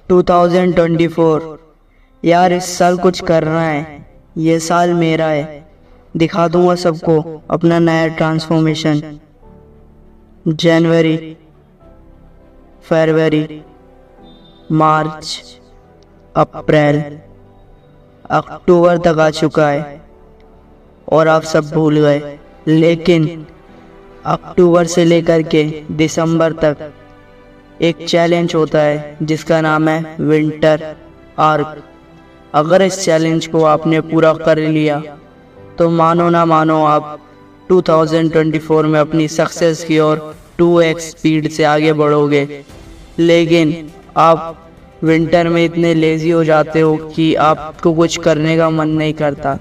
2024 यार इस साल कुछ करना है। ये साल मेरा है। दिखा दूंगा सबको अपना नया ट्रांसफॉर्मेशन। जनवरी, फरवरी, मार्च, अप्रैल, अक्टूबर तक आ चुका है और आप सब भूल गए। लेकिन अक्टूबर से लेकर के दिसंबर तक एक चैलेंज होता है जिसका नाम है विंटर आर्क। अगर इस चैलेंज को आपने पूरा कर लिया तो मानो ना मानो आप 2024 में अपनी सक्सेस की ओर 2x स्पीड से आगे बढ़ोगे। लेकिन आप विंटर में इतने लेजी हो जाते हो कि आपको कुछ करने का मन नहीं करता।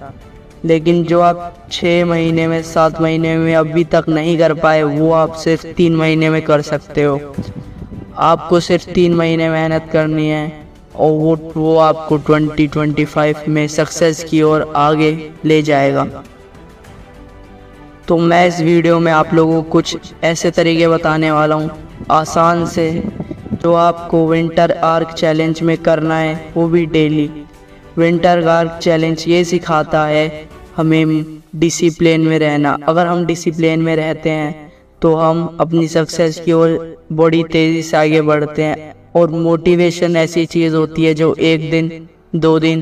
लेकिन जो आप 6 महीने में 7 महीने में अभी तक नहीं कर पाए वो आप सिर्फ 3 महीने में कर सकते हो। आपको सिर्फ 3 महीने मेहनत करनी है और वो आपको 2025 में सक्सेस की ओर आगे ले जाएगा। तो मैं इस वीडियो में आप लोगों को कुछ ऐसे तरीके बताने वाला हूँ आसान से, जो आपको विंटर आर्क चैलेंज में करना है, वो भी डेली। विंटर आर्क चैलेंज ये सिखाता है हमें डिसिप्लिन में रहना। अगर हम डिसिप्लिन में रहते हैं तो हम अपनी सक्सेस की ओर बड़ी तेज़ी से आगे बढ़ते हैं। और मोटिवेशन ऐसी चीज़ होती है जो 1 दिन 2 दिन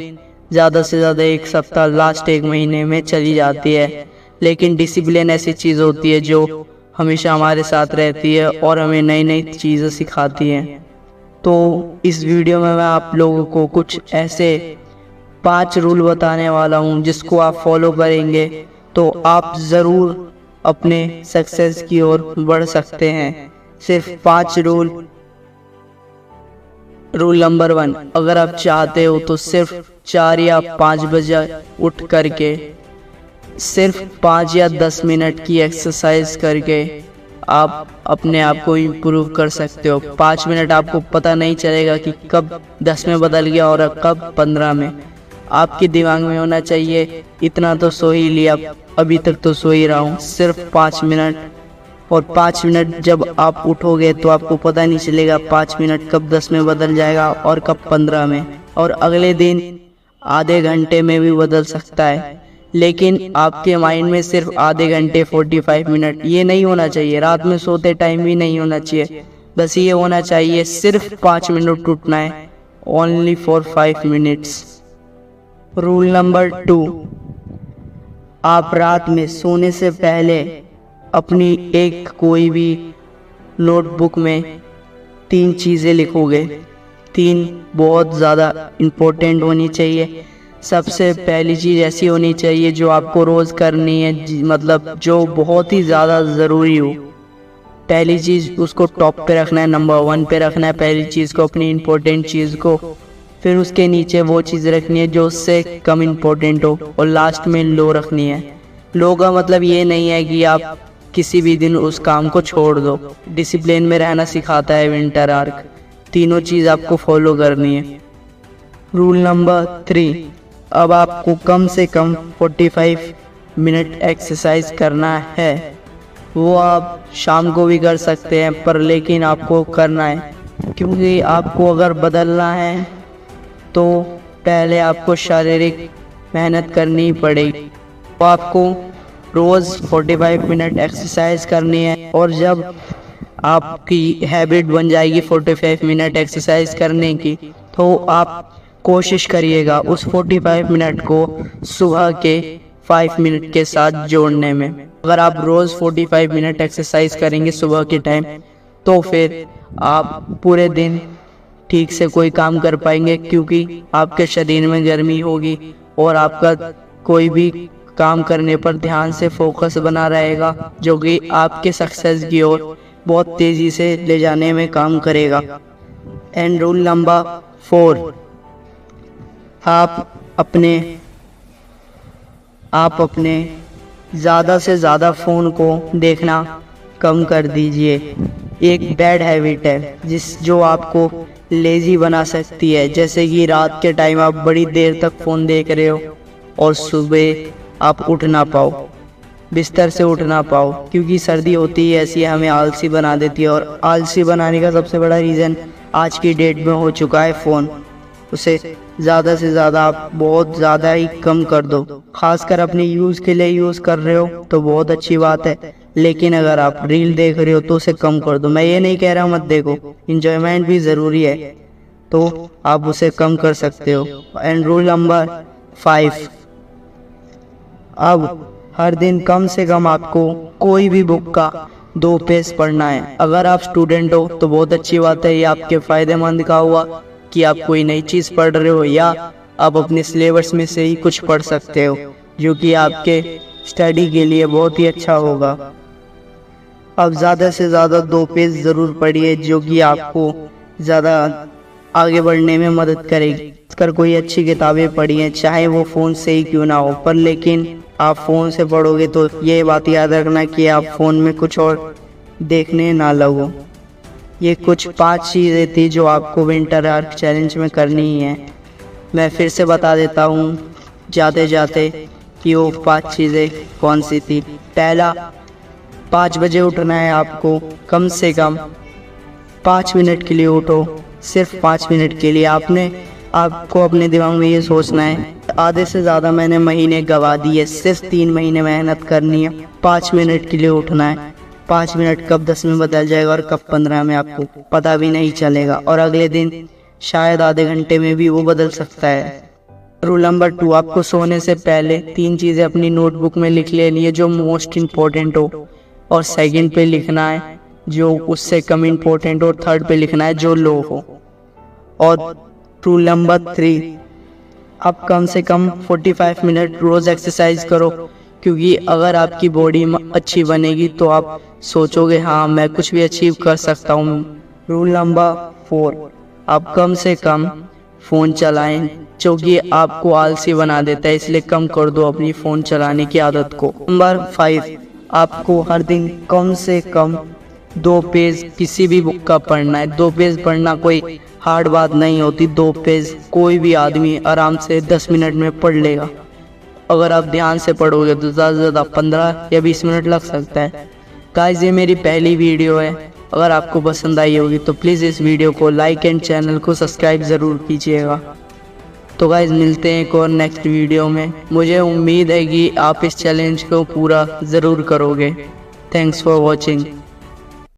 ज़्यादा से ज़्यादा 1 सप्ताह लास्ट 1 महीने में चली जाती है। लेकिन डिसिप्लिन ऐसी चीज़ होती है जो हमेशा हमारे साथ रहती है और हमें नई नई चीज़ें सिखाती हैं। तो इस वीडियो में मैं आप लोगों को कुछ ऐसे 5 रूल बताने वाला हूँ जिसको आप फॉलो करेंगे तो आप ज़रूर अपने सक्सेस की ओर बढ़ सकते हैं। सिर्फ 5 रूल। रूल नंबर 1, अगर आप चाहते हो तो सिर्फ 4 या 5 बजे उठ करके सिर्फ 5 या 10 मिनट की एक्सरसाइज करके आप अपने आप को इम्प्रूव कर सकते हो। 5 मिनट आपको पता नहीं चलेगा कि कब 10 में बदल गया और कब 15 में। आपके दिमाग में होना चाहिए इतना तो सो ही लिया, अभी तक तो सो ही रहा हूँ, सिर्फ 5 मिनट। और 5 मिनट जब आप उठोगे तो आपको पता नहीं चलेगा 5 मिनट कब 10 में बदल जाएगा और कब 15 में। और अगले दिन आधे घंटे में भी बदल सकता है। लेकिन आपके माइंड में सिर्फ आधे घंटे 45 मिनट ये नहीं होना चाहिए। रात में सोते टाइम भी नहीं होना चाहिए। बस ये होना चाहिए सिर्फ 5 मिनट उठना है, only for 5 minutes. Rule number 2, आप रात में सोने से पहले अपनी एक कोई भी नोटबुक में 3 चीज़ें लिखोगे। 3 बहुत ज़्यादा इम्पोर्टेंट होनी चाहिए। सबसे पहली चीज़ ऐसी होनी चाहिए जो आपको रोज़ करनी है, मतलब जो बहुत ही ज़्यादा ज़रूरी हो। पहली चीज़ उसको टॉप पे रखना है, नंबर 1 पे रखना है पहली चीज़ को, अपनी इम्पोर्टेंट चीज़ को। फिर उसके नीचे वो चीज़ रखनी है जो उससे कम इम्पोर्टेंट हो और लास्ट में लो रखनी है। लो का मतलब ये नहीं है कि आप किसी भी दिन उस काम को छोड़ दो। डिसिप्लिन में रहना सिखाता है विंटर आर्क। तीनों चीज़ आपको फॉलो करनी है। रूल नंबर 3, अब आपको कम से कम 45 मिनट एक्सरसाइज करना है। वो आप शाम को भी कर सकते हैं पर लेकिन आपको करना है, क्योंकि आपको अगर बदलना है तो पहले आपको शारीरिक मेहनत करनी पड़ेगी। तो आपको रोज़ 45 मिनट एक्सरसाइज करनी है। और जब आपकी हैबिट बन जाएगी 45 मिनट एक्सरसाइज करने की तो आप कोशिश करिएगा उस 45 मिनट को सुबह के 5 मिनट के साथ जोड़ने में। अगर आप रोज़ 45 मिनट एक्सरसाइज करेंगे सुबह के टाइम तो फिर आप पूरे दिन ठीक से कोई काम कर पाएंगे, क्योंकि आपके शरीर में गर्मी होगी और आपका कोई भी काम करने पर ध्यान से फोकस बना रहेगा, जो कि आपके सक्सेस की ओर बहुत तेज़ी से ले जाने में काम करेगा। एंड रूल नंबर 4, आप अपने ज़्यादा से ज़्यादा फ़ोन को देखना कम कर दीजिए। एक बैड हैबिट है जो आपको लेज़ी बना सकती है, जैसे कि रात के टाइम आप बड़ी देर तक फ़ोन देख रहे हो और सुबह आप उठ ना पाओ, बिस्तर से उठ ना पाओ, क्योंकि सर्दी होती है ऐसी हमें आलसी बना देती है। और आलसी बनाने का सबसे बड़ा रीज़न आज की डेट में हो चुका है फ़ोन, उसे ज़्यादा से ज़्यादा आप बहुत ज़्यादा ही कम कर दो। खासकर अपने यूज़ के लिए यूज़ कर रहे हो तो बहुत अच्छी बात है, लेकिन अगर आप रील देख रहे हो तो उसे कम कर दो। मैं ये नहीं कह रहा मत देखो, इंजॉयमेंट भी ज़रूरी है, तो आप उसे कम कर सकते हो। एंड रूल नंबर 5, अब हर दिन कम से कम आपको कोई भी बुक का 2 पेज पढ़ना है। अगर आप स्टूडेंट हो तो बहुत अच्छी बात है, ये आपके फ़ायदेमंद का हुआ कि आप कोई नई चीज़ पढ़ रहे हो या आप अपने सिलेबस में से ही कुछ पढ़ सकते हो, जो कि आपके स्टडी के लिए बहुत ही अच्छा होगा। अब ज़्यादा से ज़्यादा 2 पेज ज़रूर पढ़िए, जो कि आपको ज़्यादा आगे बढ़ने में मदद करेगी। कर कोई अच्छी किताबें पढ़िए, चाहे वो फ़ोन से ही क्यों ना हो, पर लेकिन आप फ़ोन से पढ़ोगे तो ये बात याद रखना कि आप फ़ोन में कुछ और देखने ना लगो। ये कुछ 5 चीज़ें थी जो आपको विंटर आर्क चैलेंज में करनी ही है। मैं फिर से बता देता हूँ जाते जाते कि वो 5 चीज़ें कौन सी थी। पहला, 5 बजे उठना है आपको, कम से कम 5 मिनट के लिए उठो, सिर्फ 5 मिनट के लिए। आपको अपने दिमाग में ये सोचना है आधे से ज़्यादा मैंने महीने गवा दिए, सिर्फ 3 महीने मेहनत करनी है, 5 मिनट के लिए उठना है। 5 मिनट कब 10 में बदल जाएगा और कब 15 में आपको पता भी नहीं चलेगा, और अगले दिन शायद आधे घंटे में भी वो बदल सकता है। रूल नंबर 2, आपको सोने से पहले 3 चीज़ें अपनी नोटबुक में लिख लेनी है जो मोस्ट इम्पोर्टेंट हो, और सेकंड पे लिखना है जो उससे कम इम्पोर्टेंट हो, और थर्ड पे लिखना है जो लो हो। और रूल नंबर 3, आप कम से कम 45 मिनट रोज़ एक्सरसाइज करो, क्योंकि अगर आपकी बॉडी अच्छी बनेगी तो आप सोचोगे हाँ मैं कुछ भी अचीव कर सकता हूँ। रूल नंबर 4, आप कम से कम फ़ोन चलाएं, जो कि आपको आलसी बना देता है, इसलिए कम कर दो अपनी फ़ोन चलाने की आदत को। नंबर 5, आपको हर दिन कम से कम 2 पेज किसी भी बुक का पढ़ना है। 2 पेज पढ़ना कोई हार्ड बात नहीं होती, 2 पेज कोई भी आदमी आराम से 10 मिनट में पढ़ लेगा। अगर आप ध्यान से पढ़ोगे तो ज़्यादा से ज़्यादा 15 या 20 मिनट लग सकता है। गाइस, ये मेरी पहली वीडियो है, अगर आपको पसंद आई होगी तो प्लीज़ इस वीडियो को लाइक एंड चैनल को सब्सक्राइब ज़रूर कीजिएगा। तो गाइस, मिलते हैं एक और नेक्स्ट वीडियो में। मुझे उम्मीद है कि आप इस चैलेंज को पूरा ज़रूर करोगे। Thanks for watching.